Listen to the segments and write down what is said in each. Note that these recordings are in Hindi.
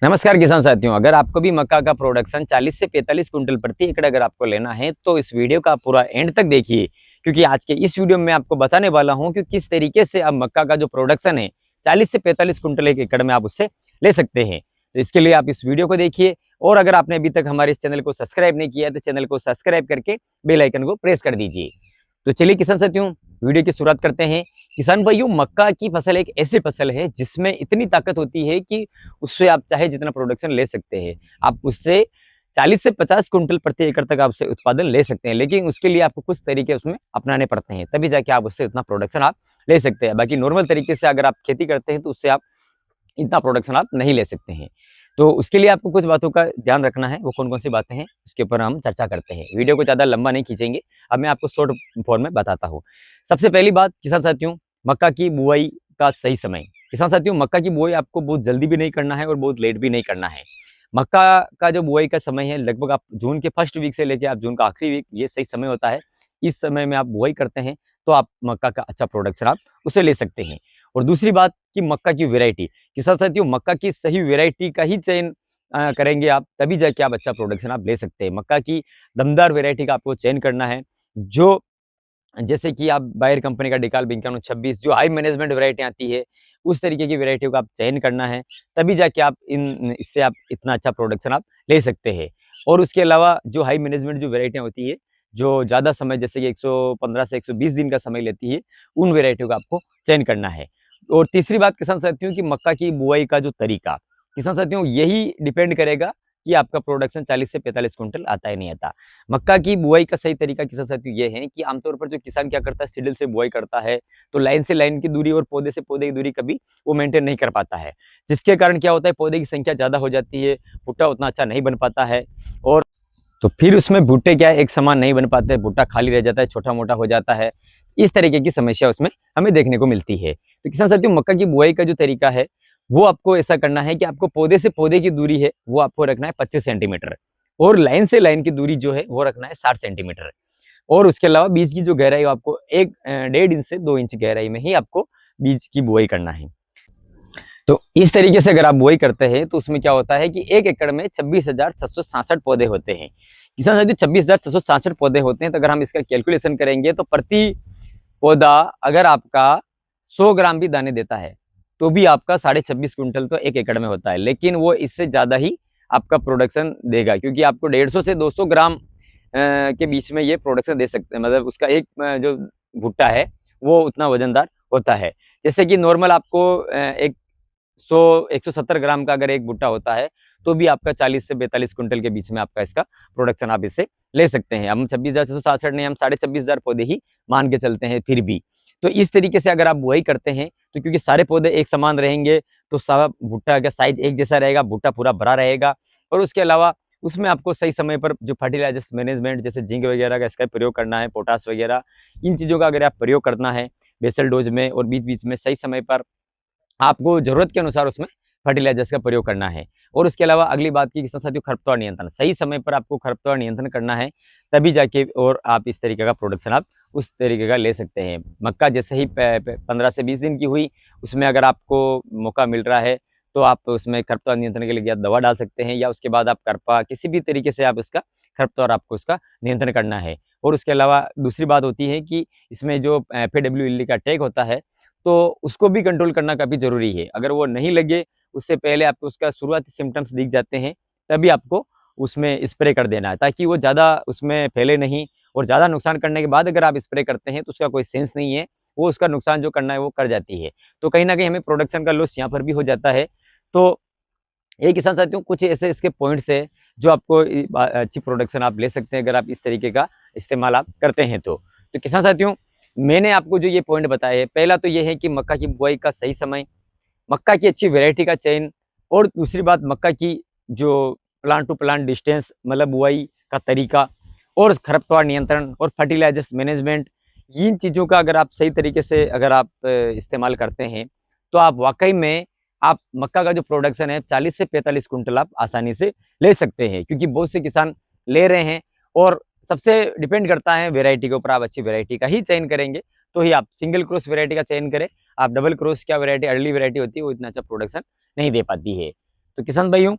नमस्कार किसान साथियों, अगर आपको भी मक्का का प्रोडक्शन 40 से 45 कुंटल प्रति एकड़ अगर आपको लेना है तो इस वीडियो का पूरा एंड तक देखिए, क्योंकि आज के इस वीडियो में मैं आपको बताने वाला हूं कि किस तरीके से आप मक्का का जो प्रोडक्शन है 40 से 45 कुंटल एक एकड़ में आप उससे ले सकते हैं। तो इसके लिए आप इस वीडियो को देखिए, और अगर आपने अभी तक हमारे इस चैनल को सब्सक्राइब नहीं किया है तो चैनल को सब्सक्राइब करके बेल आइकन को प्रेस कर दीजिए। तो चलिए किसान साथियों, वीडियो की शुरुआत करते हैं। किसान भाइयों, मक्का की फसल एक ऐसी फसल है जिसमें इतनी ताकत होती है कि उससे आप चाहे जितना प्रोडक्शन ले सकते हैं। आप उससे 40 से 50 कुंटल प्रति एकड़ तक आप उससे उत्पादन ले सकते हैं, लेकिन उसके लिए आपको कुछ तरीके उसमें अपनाने पड़ते हैं, तभी जाके आप उससे उतना प्रोडक्शन आप ले सकते हैं। बाकी नॉर्मल तरीके से अगर आप खेती करते हैं तो उससे आप इतना प्रोडक्शन आप नहीं ले सकते हैं। तो उसके लिए आपको कुछ बातों का ध्यान रखना है। वो कौन-कौन सी बातें हैं उसके ऊपर हम चर्चा करते हैं। वीडियो को ज़्यादा लंबा नहीं खींचेंगे, अब मैं आपको शॉर्ट फॉर्म में बताता हूँ। सबसे पहली बात किसान साथियों, मक्का की बुआई का सही समय। किसान साथियों, मक्का की बुआई आपको बहुत जल्दी भी नहीं करना है और बहुत लेट भी नहीं करना है। मक्का का जो बुआई का समय है, लगभग आप जून के फर्स्ट वीक से लेके आप जून का आखिरी वीक, ये सही समय होता है। इस समय में आप बुआई करते हैं तो आप मक्का का अच्छा प्रोडक्शन आप उसे ले सकते हैं। और दूसरी बात कि मक्का की वैरायटी। किसान साथियों, मक्का की सही वैरायटी का ही चयन करेंगे आप, तभी जाके आप अच्छा प्रोडक्शन आप ले सकते हैं। मक्का की दमदार वैरायटी का आपको चयन करना है, जो जैसे कि आप बायर कंपनी का डिकाल 5226 जो हाई मैनेजमेंट वैरायटी आती है, उस तरीके की वैरायटियों का आप चयन करना है, तभी जाके आप इससे आप इतना अच्छा प्रोडक्शन आप ले सकते हैं। और उसके अलावा जो हाई मैनेजमेंट जो वैरायटियाँ होती है, जो ज़्यादा समय जैसे कि 115 से 120 दिन का समय लेती है, उन वैरायटियों का आपको चयन करना है। और तीसरी बात किसान साथियों, कि मक्का की बुआई का जो तरीका, किसान साथियों यही डिपेंड करेगा कि आपका प्रोडक्शन 40 से 45 कुंटल आता है नहीं आता। मक्का की बुआई का सही तरीका किसान साथियों ये है कि आमतौर पर जो किसान क्या करता है, सीडल से बुआई करता है, तो लाइन से लाइन की दूरी और पौधे से पौधे की दूरी कभी वो मेंटेन नहीं कर पाता है, जिसके कारण क्या होता है, पौधे की संख्या ज़्यादा हो जाती है, भुट्टा उतना अच्छा नहीं बन पाता है। और तो फिर उसमें भुट्टे क्या है, एक समान नहीं बन पाते, भुट्टा खाली रह जाता है, छोटा-मोटा हो जाता है। इस तरीके की समस्या उसमें हमें देखने को मिलती है। तो किसान साथियों, मक्का की बुआई का जो तरीका है, वो आपको ऐसा करना है कि आपको पौधे से पौधे की दूरी है, वो आपको रखना है 25 सेंटीमीटर, और लाइन से लाइन की दूरी जो है, वो रखना है 60 सेंटीमीटर। और उसके अलावा बीज की जो गहराई, आपको 1 डेढ़ इंच से 2 इंच गहराई में ही आपको बीज की बुआई करना है। तो इस तरीके से अगर आप बुआई करते हैं तो उसमें क्या होता है कि 1 एकड़ में 26,666 पौधे होते हैं। किसान साथियों, 26,666 पौधे होते हैं, तो अगर हम इसका कैलकुलेशन करेंगे तो प्रति पौधा अगर आपका 100 ग्राम भी दाने देता है, तो भी आपका 26.5 कुंटल तो 1 एकड़ में होता है। लेकिन वो इससे ज़्यादा ही आपका प्रोडक्शन देगा, क्योंकि आपको 150 से 200 ग्राम के बीच में ये प्रोडक्शन दे सकते हैं। मतलब उसका एक जो भुट्टा है, वो उतना वज़नदार होता है। जैसे कि नॉर्मल आपको एक 170 ग्राम का अगर एक भुट्टा होता है, तो भी आपका 40 से 42 कुंटल के बीच में आपका इसका प्रोडक्शन आप इससे ले सकते हैं। हम 26,666 नहीं, हम 26,500 पौधे ही मान के चलते हैं फिर भी। तो इस तरीके से अगर आप बुआई करते हैं, तो क्योंकि सारे पौधे एक समान रहेंगे, तो सारा भुट्टा का साइज़ एक जैसा रहेगा, भुट्टा पूरा भरा रहेगा। और उसके अलावा उसमें आपको सही समय पर जो फर्टिलाइज़र्स मैनेजमेंट, जैसे जिंक वगैरह का इसका प्रयोग करना है, पोटाश वगैरह, इन चीज़ों का अगर आप प्रयोग करना है बेसल डोज़ में, और बीच-बीच में सही समय पर आपको ज़रूरत के अनुसार उसमें फर्टिलाइज़र्स का प्रयोग करना है। और उसके अलावा अगली बात की किसान साथियों, खरपतवार नियंत्रण। सही समय पर आपको खरपतवार नियंत्रण करना है, तभी जाके और आप इस तरीके का प्रोडक्शन आप उस तरीके का ले सकते हैं। मक्का जैसे ही प प 15 से 20 दिन की हुई, उसमें अगर आपको मौका मिल रहा है, तो आप उसमें खरपतवार नियंत्रण के लिए या दवा डाल सकते हैं, या उसके बाद आप करपा किसी भी तरीके से आप उसका खरपतवार आपको उसका नियंत्रण करना है। और उसके अलावा दूसरी बात होती है कि इसमें जो FAWLD का टैग होता है, तो उसको भी कंट्रोल करना काफ़ी ज़रूरी है। अगर वो नहीं लगे, उससे पहले आपको उसका शुरुआती सिम्पटम्स दिख जाते हैं, तभी आपको उसमें स्प्रे कर देना है, ताकि वो ज़्यादा उसमें फैले नहीं। और ज़्यादा नुकसान करने के बाद अगर आप स्प्रे करते हैं, तो उसका कोई सेंस नहीं है, वो उसका नुकसान जो करना है वो कर जाती है। तो कहीं न कहीं हमें प्रोडक्शन का लॉस यहाँ पर भी हो जाता है। तो ये किसान साथियों, कुछ ऐसे इसके पॉइंट्स हैं, जो आपको अच्छी प्रोडक्शन आप ले सकते हैं, अगर आप इस तरीके का इस्तेमाल आप करते हैं तो। तो किसान साथियों, मैंने आपको जो ये पॉइंट बताए हैं, पहला तो ये है कि मक्का की बुआई का सही समय, मक्का की अच्छी वैरायटी का चयन, और दूसरी बात मक्का की जो प्लांट टू प्लांट डिस्टेंस, मतलब बुआई का तरीका, और खरपतवार नियंत्रण और फर्टिलाइजर्स मैनेजमेंट, इन चीज़ों का अगर आप सही तरीके से अगर आप इस्तेमाल करते हैं, तो आप वाक़ई में आप मक्का का जो प्रोडक्शन है 40 से 45 कुंटल आप आसानी से ले सकते हैं, क्योंकि बहुत से किसान ले रहे हैं। और सबसे डिपेंड करता है वैरायटी के ऊपर, आप अच्छी वैरायटी का ही चयन करेंगे, तो ही आप सिंगल क्रॉस वैरायटी का चयन करें। आप डबल क्रॉस क्या वैरायटी, अर्ली वैरायटी होती है, वो इतना अच्छा प्रोडक्शन नहीं दे पाती है। तो किसान भाइयों,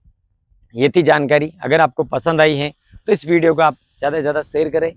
ये थी जानकारी। अगर आपको पसंद आई है तो इस वीडियो को आप ज़्यादा से ज़्यादा शेयर करें